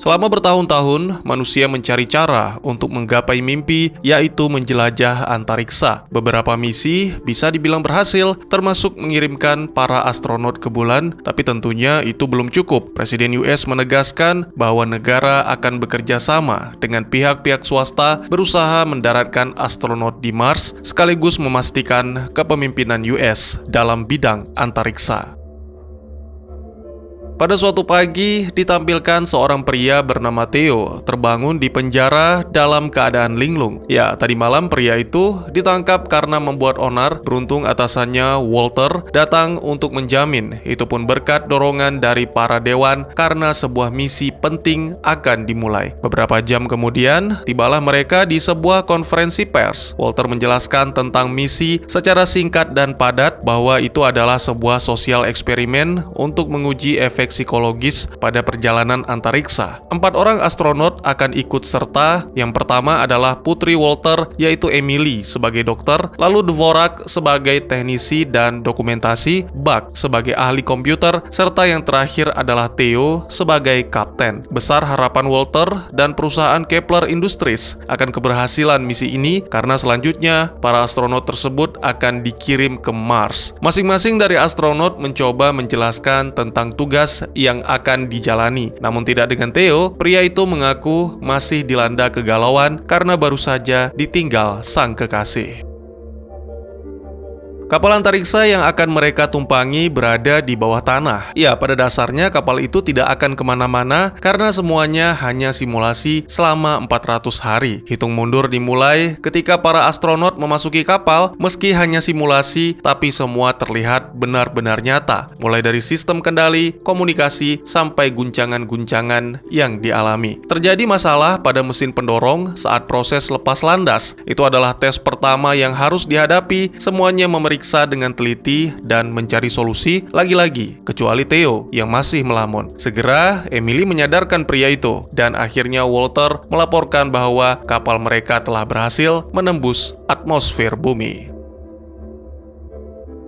Selama bertahun-tahun, manusia mencari cara untuk menggapai mimpi, yaitu menjelajah antariksa. Beberapa misi bisa dibilang berhasil, termasuk mengirimkan para astronot ke bulan, tapi tentunya itu belum cukup. Presiden US menegaskan bahwa negara akan bekerja sama dengan pihak-pihak swasta berusaha mendaratkan astronot di Mars, sekaligus memastikan kepemimpinan US dalam bidang antariksa. Pada suatu pagi, ditampilkan seorang pria bernama Theo terbangun di penjara dalam keadaan linglung. Ya, tadi malam pria itu ditangkap karena membuat onar. Beruntung atasannya Walter datang untuk menjamin. Itu pun berkat dorongan dari para dewan karena sebuah misi penting akan dimulai. Beberapa jam kemudian, tibalah mereka di sebuah konferensi pers. Walter menjelaskan tentang misi secara singkat dan padat bahwa itu adalah sebuah sosial eksperimen untuk menguji efek psikologis pada perjalanan antariksa. 4 orang astronot akan ikut serta. Yang pertama adalah putri Walter, yaitu Emily sebagai dokter, lalu Dvorak sebagai teknisi dan dokumentasi, Buck sebagai ahli komputer, serta yang terakhir adalah Theo sebagai kapten. Besar harapan Walter dan perusahaan Kepler Industries akan keberhasilan misi ini karena selanjutnya para astronot tersebut akan dikirim ke Mars. Masing-masing dari astronot mencoba menjelaskan tentang tugas yang akan dijalani. Namun tidak dengan Theo, pria itu mengaku masih dilanda kegalauan karena baru saja ditinggal sang kekasih. Kapal antariksa yang akan mereka tumpangi berada di bawah tanah. Ya, pada dasarnya kapal itu tidak akan kemana-mana karena semuanya hanya simulasi selama 400 hari. Hitung mundur dimulai ketika para astronot memasuki kapal, meski hanya simulasi, tapi semua terlihat benar-benar nyata. Mulai dari sistem kendali, komunikasi, sampai guncangan-guncangan yang dialami. Terjadi masalah pada mesin pendorong saat proses lepas landas. Itu adalah tes pertama yang harus dihadapi. Semuanya memeriksa dengan teliti dan mencari solusi, lagi-lagi kecuali Theo yang masih melamun. Segera Emily menyadarkan pria itu dan akhirnya Walter melaporkan bahwa kapal mereka telah berhasil menembus atmosfer bumi.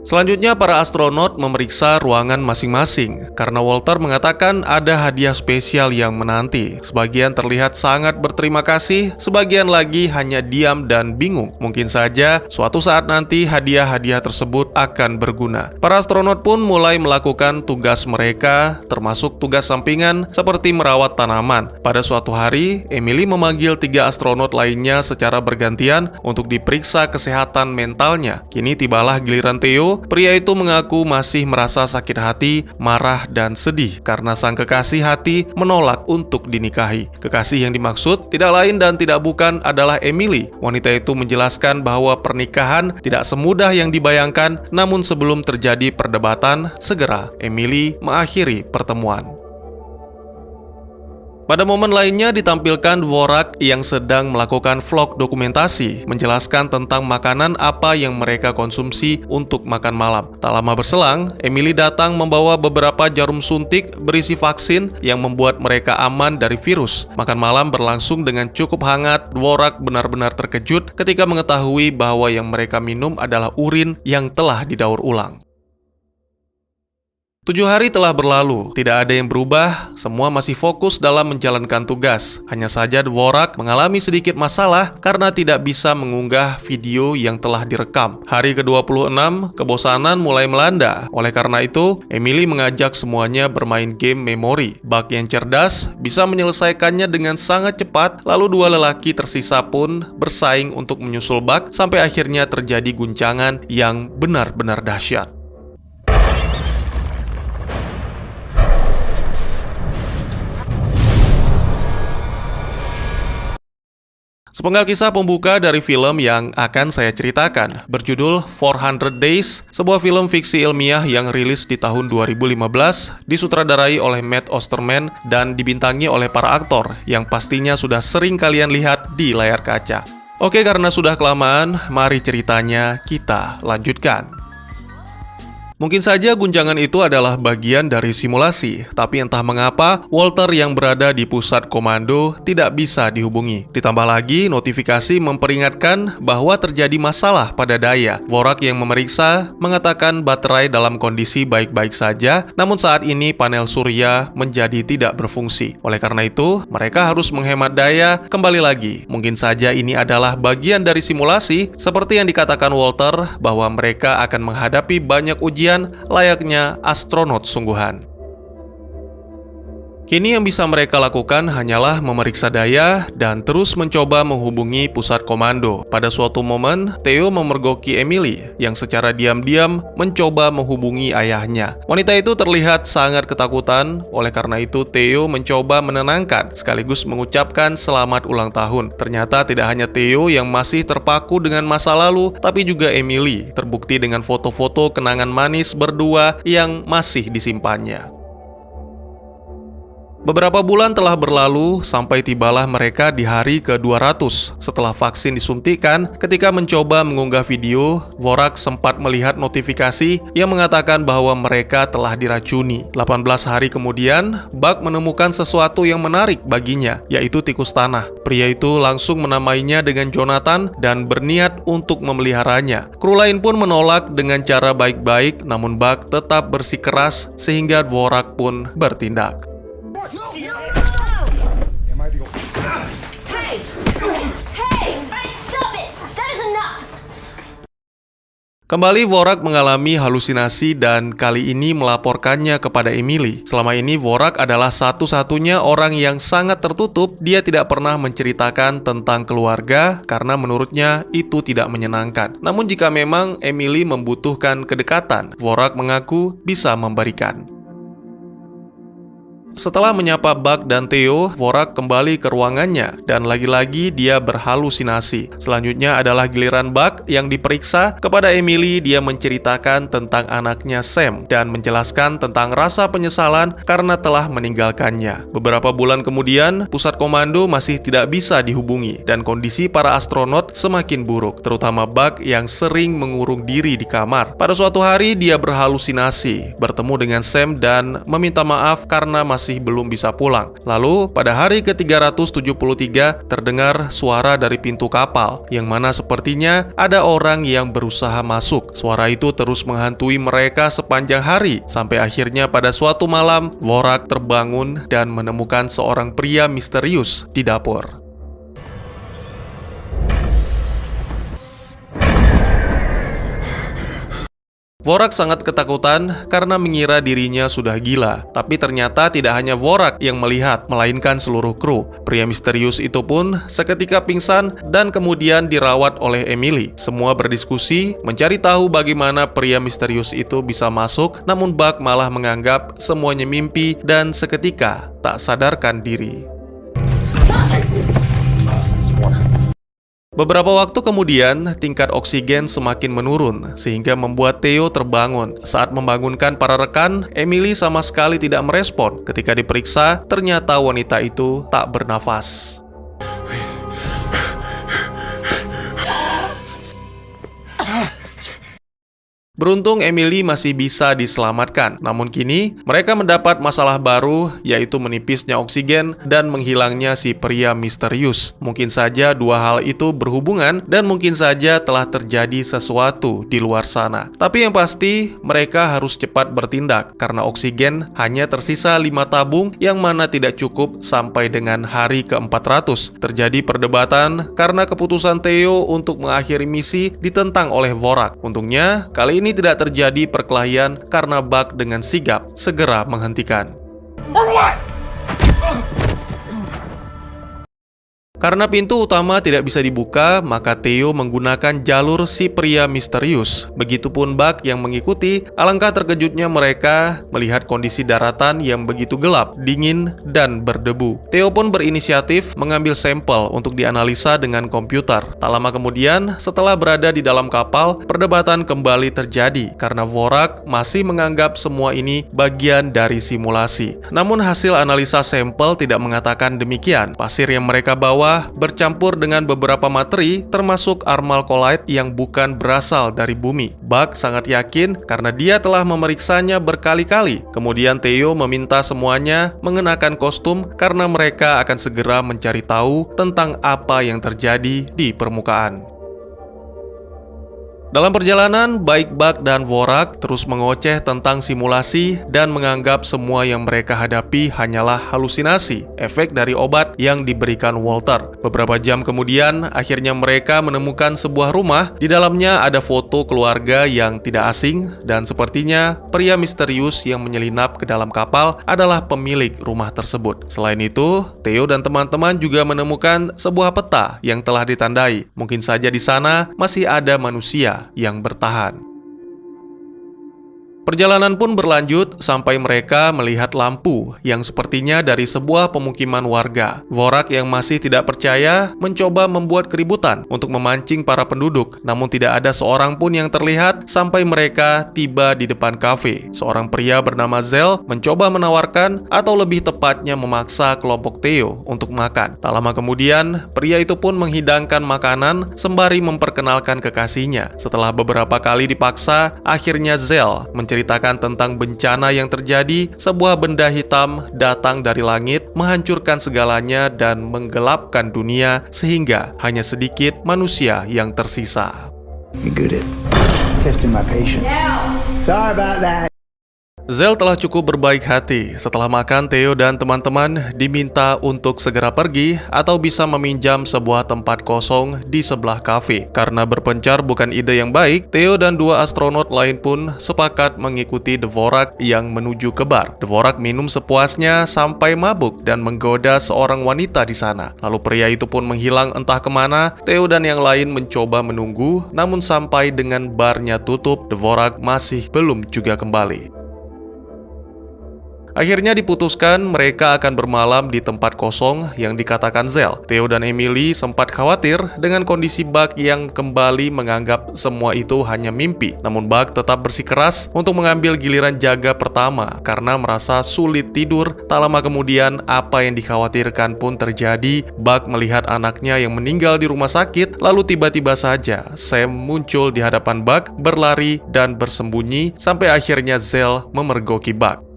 Selanjutnya para astronot memeriksa ruangan masing-masing karena Walter mengatakan ada hadiah spesial yang menanti. Sebagian terlihat sangat berterima kasih, sebagian lagi hanya diam dan bingung. Mungkin saja suatu saat nanti hadiah-hadiah tersebut akan berguna. Para astronot pun mulai melakukan tugas mereka, termasuk tugas sampingan seperti merawat tanaman. Pada suatu hari, Emily memanggil 3 astronot lainnya secara bergantian untuk diperiksa kesehatan mentalnya. Kini tibalah giliran Theo. Pria itu mengaku masih merasa sakit hati, marah, dan sedih karena sang kekasih hati menolak untuk dinikahi. Kekasih yang dimaksud tidak lain dan tidak bukan adalah Emily. Wanita itu menjelaskan bahwa pernikahan tidak semudah yang dibayangkan, namun sebelum terjadi perdebatan, segera Emily mengakhiri pertemuan. Pada momen lainnya ditampilkan Dvorak yang sedang melakukan vlog dokumentasi, menjelaskan tentang makanan apa yang mereka konsumsi untuk makan malam. Tak lama berselang, Emily datang membawa beberapa jarum suntik berisi vaksin yang membuat mereka aman dari virus. Makan malam berlangsung dengan cukup hangat. Dvorak benar-benar terkejut ketika mengetahui bahwa yang mereka minum adalah urin yang telah didaur ulang. 7 hari telah berlalu, tidak ada yang berubah, semua masih fokus dalam menjalankan tugas. Hanya saja Dvorak mengalami sedikit masalah karena tidak bisa mengunggah video yang telah direkam. Hari ke-26, kebosanan mulai melanda. Oleh karena itu, Emily mengajak semuanya bermain game memori. Buck yang cerdas bisa menyelesaikannya dengan sangat cepat, lalu 2 lelaki tersisa pun bersaing untuk menyusul Buck sampai akhirnya terjadi guncangan yang benar-benar dahsyat. Sepenggal kisah pembuka dari film yang akan saya ceritakan berjudul 400 Days, sebuah film fiksi ilmiah yang rilis di tahun 2015, disutradarai oleh Matt Osterman dan dibintangi oleh para aktor yang pastinya sudah sering kalian lihat di layar kaca. Oke, karena sudah kelamaan, mari ceritanya kita lanjutkan. Mungkin saja guncangan itu adalah bagian dari simulasi, tapi entah mengapa Walter yang berada di pusat komando tidak bisa dihubungi. Ditambah lagi, notifikasi memperingatkan bahwa terjadi masalah pada daya. Dvorak yang memeriksa mengatakan baterai dalam kondisi baik-baik saja, namun saat ini panel surya menjadi tidak berfungsi. Oleh karena itu, mereka harus menghemat daya. Kembali lagi, mungkin saja ini adalah bagian dari simulasi, seperti yang dikatakan Walter bahwa mereka akan menghadapi banyak ujian layaknya astronot sungguhan. Kini yang bisa mereka lakukan hanyalah memeriksa daya dan terus mencoba menghubungi pusat komando. Pada suatu momen, Theo memergoki Emily yang secara diam-diam mencoba menghubungi ayahnya. Wanita itu terlihat sangat ketakutan, oleh karena itu Theo mencoba menenangkan sekaligus mengucapkan selamat ulang tahun. Ternyata tidak hanya Theo yang masih terpaku dengan masa lalu, tapi juga Emily, terbukti dengan foto-foto kenangan manis berdua yang masih disimpannya. Beberapa bulan telah berlalu sampai tibalah mereka di hari ke-200 setelah vaksin disuntikan. Ketika mencoba mengunggah video, Dvorak sempat melihat notifikasi yang mengatakan bahwa mereka telah diracuni. 18 hari kemudian, Buck menemukan sesuatu yang menarik baginya, yaitu tikus tanah. Pria itu langsung menamainya dengan Jonathan dan berniat untuk memeliharanya. Kru lain pun menolak dengan cara baik-baik, namun Buck tetap bersikeras sehingga Dvorak pun bertindak. Kembali Dvorak mengalami halusinasi dan kali ini melaporkannya kepada Emily. Selama ini Dvorak adalah satu-satunya orang yang sangat tertutup. Dia tidak pernah menceritakan tentang keluarga karena menurutnya itu tidak menyenangkan. Namun jika memang Emily membutuhkan kedekatan, Dvorak mengaku bisa memberikan. Setelah menyapa Buck dan Theo, Dvorak kembali ke ruangannya dan lagi-lagi dia berhalusinasi. Selanjutnya adalah giliran Buck yang diperiksa. Kepada Emily, dia menceritakan tentang anaknya Sam dan menjelaskan tentang rasa penyesalan karena telah meninggalkannya. Beberapa bulan kemudian, pusat komando masih tidak bisa dihubungi dan kondisi para astronot semakin buruk, terutama Buck yang sering mengurung diri di kamar. Pada suatu hari, dia berhalusinasi, bertemu dengan Sam dan meminta maaf karena masih belum bisa pulang. Lalu, pada hari ke-373 terdengar suara dari pintu kapal, yang mana sepertinya ada orang yang berusaha masuk. Suara itu terus menghantui mereka sepanjang hari, sampai akhirnya pada suatu malam, Dvorak terbangun dan menemukan seorang pria misterius di dapur. Dvorak sangat ketakutan karena mengira dirinya sudah gila. Tapi ternyata tidak hanya Dvorak yang melihat, melainkan seluruh kru. Pria misterius itu pun seketika pingsan dan kemudian dirawat oleh Emily. Semua berdiskusi mencari tahu bagaimana pria misterius itu bisa masuk, namun Buck malah menganggap semuanya mimpi dan seketika tak sadarkan diri. Beberapa waktu kemudian, tingkat oksigen semakin menurun, sehingga membuat Theo terbangun. Saat membangunkan para rekan, Emily sama sekali tidak merespon. Ketika diperiksa, ternyata wanita itu tak bernafas. Beruntung Emily masih bisa diselamatkan, namun kini mereka mendapat masalah baru, yaitu menipisnya oksigen dan menghilangnya si pria misterius. Mungkin saja dua hal itu berhubungan dan mungkin saja telah terjadi sesuatu di luar sana. Tapi yang pasti, mereka harus cepat bertindak karena oksigen hanya tersisa 5 tabung yang mana tidak cukup sampai dengan hari ke-400. Terjadi perdebatan karena keputusan Theo untuk mengakhiri misi ditentang oleh Dvorak. Untungnya, kali ini tidak terjadi perkelahian karena Buck dengan sigap segera menghentikan. Karena pintu utama tidak bisa dibuka, maka Theo menggunakan jalur si pria misterius. Begitupun Buck yang mengikuti. Alangkah terkejutnya mereka melihat kondisi daratan yang begitu gelap, dingin, dan berdebu. Theo pun berinisiatif mengambil sampel untuk dianalisa dengan komputer. Tak lama kemudian, setelah berada di dalam kapal, perdebatan kembali terjadi karena Dvorak masih menganggap semua ini bagian dari simulasi. Namun hasil analisa sampel tidak mengatakan demikian. Pasir yang mereka bawa bawah bercampur dengan beberapa materi termasuk armalcolite yang bukan berasal dari bumi. Buck sangat yakin karena dia telah memeriksanya berkali-kali. Kemudian Theo meminta semuanya mengenakan kostum karena mereka akan segera mencari tahu tentang apa yang terjadi di permukaan. Dalam perjalanan, baik Buck dan Dvorak terus mengoceh tentang simulasi dan menganggap semua yang mereka hadapi hanyalah halusinasi, efek dari obat yang diberikan Walter. Beberapa jam kemudian, akhirnya mereka menemukan sebuah rumah. Di dalamnya ada foto keluarga yang tidak asing, dan sepertinya pria misterius yang menyelinap ke dalam kapal adalah pemilik rumah tersebut. Selain itu, Theo dan teman-teman juga menemukan sebuah peta yang telah ditandai. Mungkin saja di sana masih ada manusia yang bertahan. Perjalanan pun berlanjut sampai mereka melihat lampu yang sepertinya dari sebuah pemukiman warga. Dvorak yang masih tidak percaya mencoba membuat keributan untuk memancing para penduduk, namun tidak ada seorang pun yang terlihat sampai mereka tiba di depan kafe. Seorang pria bernama Zell mencoba menawarkan atau lebih tepatnya memaksa kelompok Theo untuk makan. Tak lama kemudian, pria itu pun menghidangkan makanan sembari memperkenalkan kekasihnya. Setelah beberapa kali dipaksa, akhirnya Zell menceritakan tentang bencana yang terjadi. Sebuah benda hitam datang dari langit, menghancurkan segalanya dan menggelapkan dunia sehingga hanya sedikit manusia yang tersisa. You're good at testing my patience. Sorry about that. Zell telah cukup berbaik hati. Setelah makan, Theo dan teman-teman diminta untuk segera pergi atau bisa meminjam sebuah tempat kosong di sebelah kafe. Karena berpencar bukan ide yang baik, Theo dan dua astronot lain pun sepakat mengikuti Dvorak yang menuju ke bar. Dvorak minum sepuasnya sampai mabuk dan menggoda seorang wanita di sana. Lalu pria itu pun menghilang entah kemana. Theo dan yang lain mencoba menunggu, namun sampai dengan barnya tutup, Dvorak masih belum juga kembali. Akhirnya diputuskan mereka akan bermalam di tempat kosong yang dikatakan Zell. Theo dan Emily sempat khawatir dengan kondisi Buck yang kembali menganggap semua itu hanya mimpi. Namun Buck tetap bersikeras untuk mengambil giliran jaga pertama karena merasa sulit tidur. Tak lama kemudian, apa yang dikhawatirkan pun terjadi. Buck melihat anaknya yang meninggal di rumah sakit, lalu tiba-tiba saja Sam muncul di hadapan Buck, berlari dan bersembunyi sampai akhirnya Zell memergoki Buck.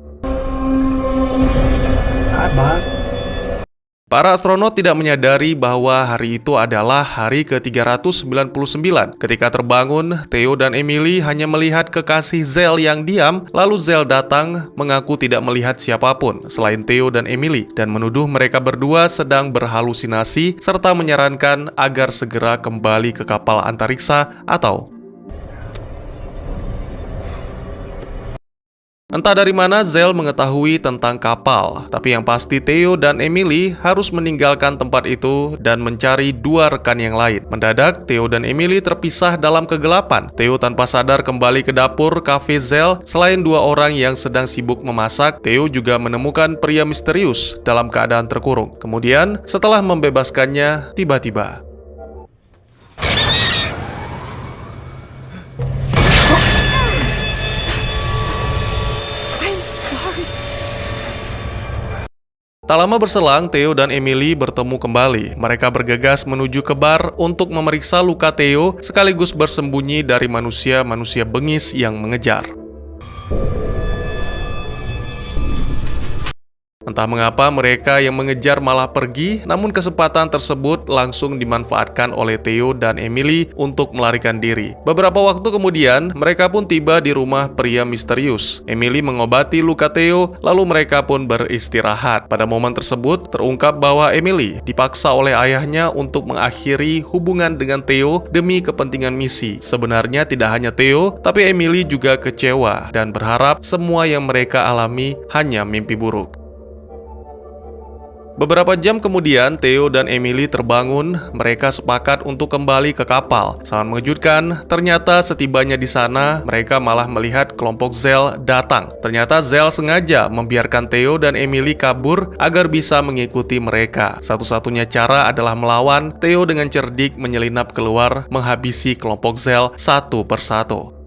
Para astronot tidak menyadari bahwa hari itu adalah hari ke-399. Ketika terbangun, Theo dan Emily hanya melihat kekasih Zell yang diam, lalu Zell datang mengaku tidak melihat siapapun selain Theo dan Emily dan menuduh mereka berdua sedang berhalusinasi serta menyarankan agar segera kembali ke kapal antariksa atau entah dari mana Zell mengetahui tentang kapal, tapi yang pasti Theo dan Emily harus meninggalkan tempat itu dan mencari dua rekan yang lain. Mendadak, Theo dan Emily terpisah dalam kegelapan. Theo tanpa sadar kembali ke dapur kafe Zell. Selain dua orang yang sedang sibuk memasak, Theo juga menemukan pria misterius dalam keadaan terkurung. Kemudian, setelah membebaskannya, tiba-tiba tak lama berselang, Theo dan Emily bertemu kembali. Mereka bergegas menuju ke bar untuk memeriksa luka Theo sekaligus bersembunyi dari manusia-manusia bengis yang mengejar. Entah mengapa mereka yang mengejar malah pergi, namun kesempatan tersebut langsung dimanfaatkan oleh Theo dan Emily untuk melarikan diri. Beberapa waktu kemudian, mereka pun tiba di rumah pria misterius. Emily mengobati luka Theo, lalu mereka pun beristirahat. Pada momen tersebut, terungkap bahwa Emily dipaksa oleh ayahnya untuk mengakhiri hubungan dengan Theo demi kepentingan misi. Sebenarnya tidak hanya Theo, tapi Emily juga kecewa dan berharap semua yang mereka alami hanya mimpi buruk. Beberapa jam kemudian, Theo dan Emily terbangun. Mereka sepakat untuk kembali ke kapal. Sangat mengejutkan, ternyata setibanya di sana, mereka malah melihat kelompok Zell datang. Ternyata Zell sengaja membiarkan Theo dan Emily kabur agar bisa mengikuti mereka. Satu-satunya cara adalah melawan. Theo dengan cerdik menyelinap keluar, menghabisi kelompok Zell satu persatu.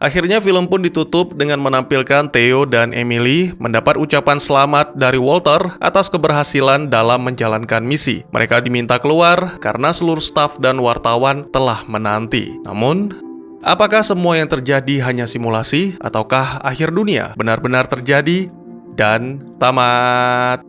Akhirnya film pun ditutup dengan menampilkan Theo dan Emily mendapat ucapan selamat dari Walter atas keberhasilan dalam menjalankan misi. Mereka diminta keluar karena seluruh staf dan wartawan telah menanti. Namun, apakah semua yang terjadi hanya simulasi ataukah akhir dunia benar-benar terjadi dan tamat?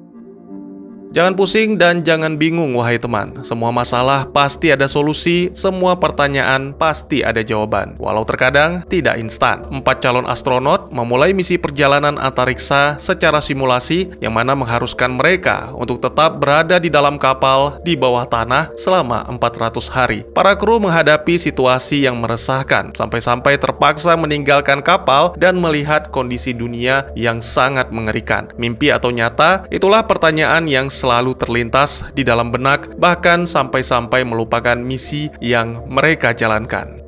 Jangan pusing dan jangan bingung wahai teman. Semua masalah pasti ada solusi, semua pertanyaan pasti ada jawaban. Walau terkadang tidak instan. 4 calon astronot memulai misi perjalanan antariksa secara simulasi yang mana mengharuskan mereka untuk tetap berada di dalam kapal di bawah tanah selama 400 hari. Para kru menghadapi situasi yang meresahkan sampai-sampai terpaksa meninggalkan kapal dan melihat kondisi dunia yang sangat mengerikan. Mimpi atau nyata? Itulah pertanyaan yang selalu terlintas di dalam benak, bahkan sampai-sampai melupakan misi yang mereka jalankan.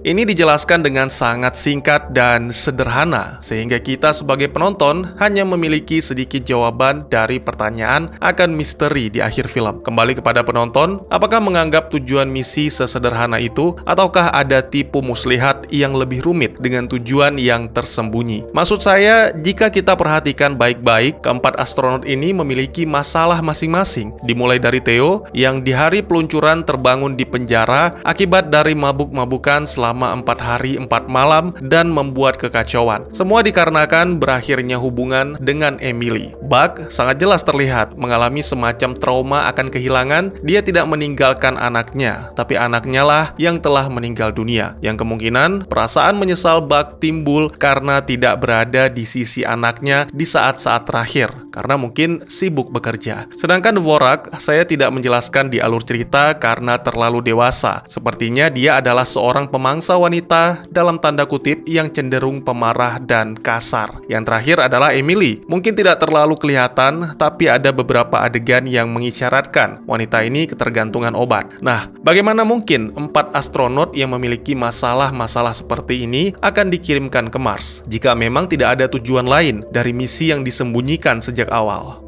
Ini dijelaskan dengan sangat singkat dan sederhana, sehingga kita sebagai penonton hanya memiliki sedikit jawaban dari pertanyaan akan misteri di akhir film. Kembali kepada penonton, apakah menganggap tujuan misi sesederhana itu, ataukah ada tipu muslihat yang lebih rumit dengan tujuan yang tersembunyi? Maksud saya, jika kita perhatikan baik-baik, keempat astronot ini memiliki masalah masing-masing. Dimulai dari Theo, yang di hari peluncuran terbangun di penjara akibat dari mabuk-mabukan selama 4 hari 4 malam dan membuat kekacauan. Semua dikarenakan berakhirnya hubungan dengan Emily. Buck sangat jelas terlihat mengalami semacam trauma akan kehilangan. Dia tidak meninggalkan anaknya, tapi anaknya lah yang telah meninggal dunia. Yang kemungkinan perasaan menyesal Buck timbul karena tidak berada di sisi anaknya di saat-saat terakhir, karena mungkin sibuk bekerja. Sedangkan Dvorak, saya tidak menjelaskan di alur cerita karena terlalu dewasa. Sepertinya dia adalah seorang pemangsa wanita dalam tanda kutip yang cenderung pemarah dan kasar. Yang terakhir adalah Emily. Mungkin tidak terlalu kelihatan, tapi ada beberapa adegan yang mengisyaratkan wanita ini ketergantungan obat. Nah, bagaimana mungkin 4 astronot yang memiliki masalah-masalah seperti ini akan dikirimkan ke Mars jika memang tidak ada tujuan lain dari misi yang disembunyikan sejak awal?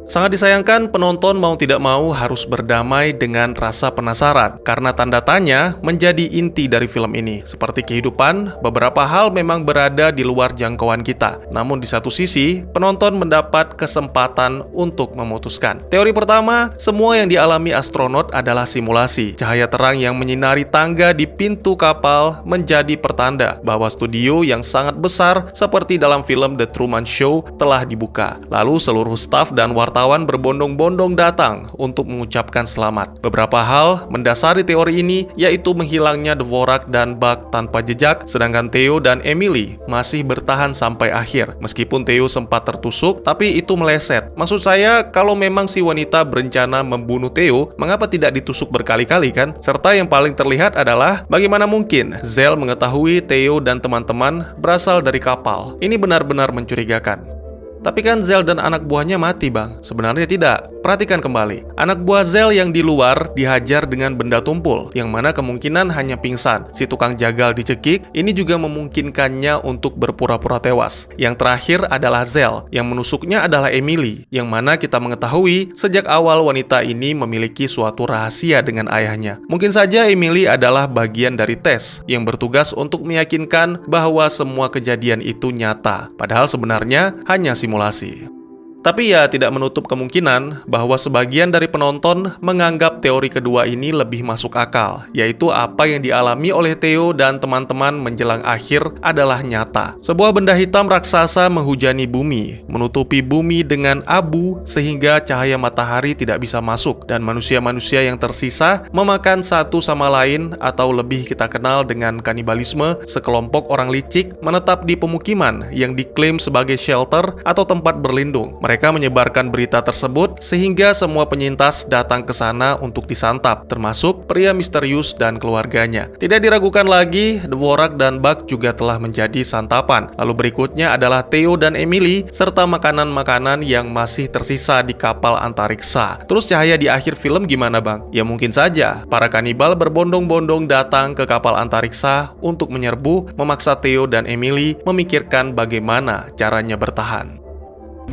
Sangat disayangkan, penonton mau tidak mau harus berdamai dengan rasa penasaran, karena tanda tanya menjadi inti dari film ini. Seperti kehidupan, beberapa hal memang berada di luar jangkauan kita. Namun di satu sisi, penonton mendapat kesempatan untuk memutuskan. Teori pertama, semua yang dialami astronot adalah simulasi. Cahaya terang yang menyinari tangga di pintu kapal menjadi pertanda bahwa studio yang sangat besar seperti dalam film The Truman Show telah dibuka. Lalu seluruh staf dan wartawan berbondong-bondong datang untuk mengucapkan selamat. Beberapa hal mendasari teori ini, yaitu menghilangnya Dvorak dan Buck tanpa jejak, sedangkan Theo dan Emily masih bertahan sampai akhir. Meskipun Theo sempat tertusuk, tapi itu meleset. Maksud saya, kalau memang si wanita berencana membunuh Theo, mengapa tidak ditusuk berkali-kali kan? Serta yang paling terlihat adalah bagaimana mungkin Zell mengetahui Theo dan teman-teman berasal dari kapal. Ini benar-benar mencurigakan. Tapi kan Zell dan anak buahnya mati, Bang. Sebenarnya tidak. Perhatikan kembali. Anak buah Zell yang di luar dihajar dengan benda tumpul, yang mana kemungkinan hanya pingsan. Si tukang jagal dicekik, ini juga memungkinkannya untuk berpura-pura tewas. Yang terakhir adalah Zell, yang menusuknya adalah Emily, yang mana kita mengetahui sejak awal wanita ini memiliki suatu rahasia dengan ayahnya. Mungkin saja Emily adalah bagian dari tes, yang bertugas untuk meyakinkan bahwa semua kejadian itu nyata. Padahal sebenarnya hanya simulasi. Tapi ya tidak menutup kemungkinan bahwa sebagian dari penonton menganggap teori kedua ini lebih masuk akal, yaitu apa yang dialami oleh Theo dan teman-teman menjelang akhir adalah nyata. Sebuah benda hitam raksasa menghujani bumi, menutupi bumi dengan abu sehingga cahaya matahari tidak bisa masuk, dan manusia-manusia yang tersisa memakan satu sama lain, atau lebih kita kenal dengan kanibalisme. Sekelompok orang licik menetap di pemukiman yang diklaim sebagai shelter atau tempat berlindung. Mereka menyebarkan berita tersebut sehingga semua penyintas datang ke sana untuk disantap, termasuk pria misterius dan keluarganya. Tidak diragukan lagi, Dvorak dan Buck juga telah menjadi santapan. Lalu berikutnya adalah Theo dan Emily, serta makanan-makanan yang masih tersisa di kapal antariksa. Terus cahaya di akhir film gimana, Bang? Ya mungkin saja, para kanibal berbondong-bondong datang ke kapal antariksa untuk menyerbu, memaksa Theo dan Emily memikirkan bagaimana caranya bertahan.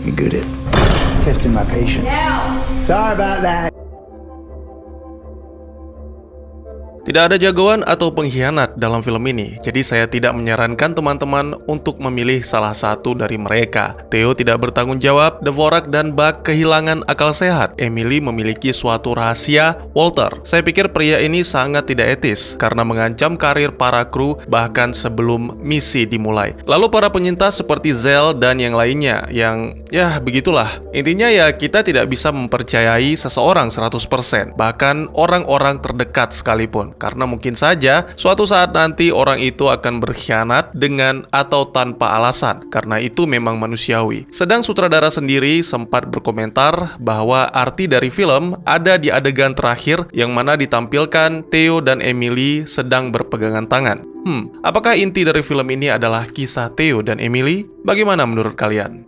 You're good at testing my patience. Sorry about that. Tidak ada jagoan atau pengkhianat dalam film ini, jadi saya tidak menyarankan teman-teman untuk memilih salah satu dari mereka. Theo tidak bertanggung jawab, Dvorak dan Buck kehilangan akal sehat. Emily memiliki suatu rahasia Walter. Saya pikir pria ini sangat tidak etis karena mengancam karir para kru bahkan sebelum misi dimulai. Lalu para penyintas seperti Zell dan yang lainnya yang ya begitulah. Intinya ya kita tidak bisa mempercayai seseorang 100%, bahkan orang-orang terdekat sekalipun. Karena mungkin saja suatu saat nanti orang itu akan berkhianat dengan atau tanpa alasan, karena itu memang manusiawi. Sedang sutradara sendiri sempat berkomentar bahwa arti dari film ada di adegan terakhir yang mana ditampilkan Theo dan Emily sedang berpegangan tangan. Apakah inti dari film ini adalah kisah Theo dan Emily? Bagaimana menurut kalian?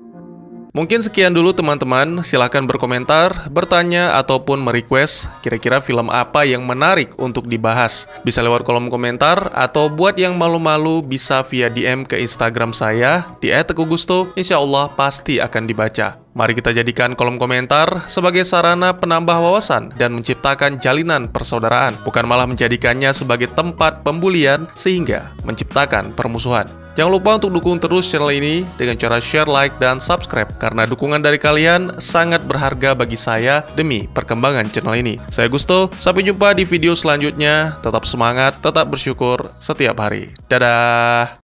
Mungkin sekian dulu teman-teman, silahkan berkomentar, bertanya, ataupun merequest kira-kira film apa yang menarik untuk dibahas. Bisa lewat kolom komentar, atau buat yang malu-malu bisa via DM ke Instagram saya di @teguhgusto, insya Allah pasti akan dibaca. Mari kita jadikan kolom komentar sebagai sarana penambah wawasan dan menciptakan jalinan persaudaraan, bukan malah menjadikannya sebagai tempat pembulian sehingga menciptakan permusuhan. Jangan lupa untuk dukung terus channel ini dengan cara share, like, dan subscribe, karena dukungan dari kalian sangat berharga bagi saya demi perkembangan channel ini. Saya Gusto, sampai jumpa di video selanjutnya. Tetap semangat, tetap bersyukur setiap hari. Dadah!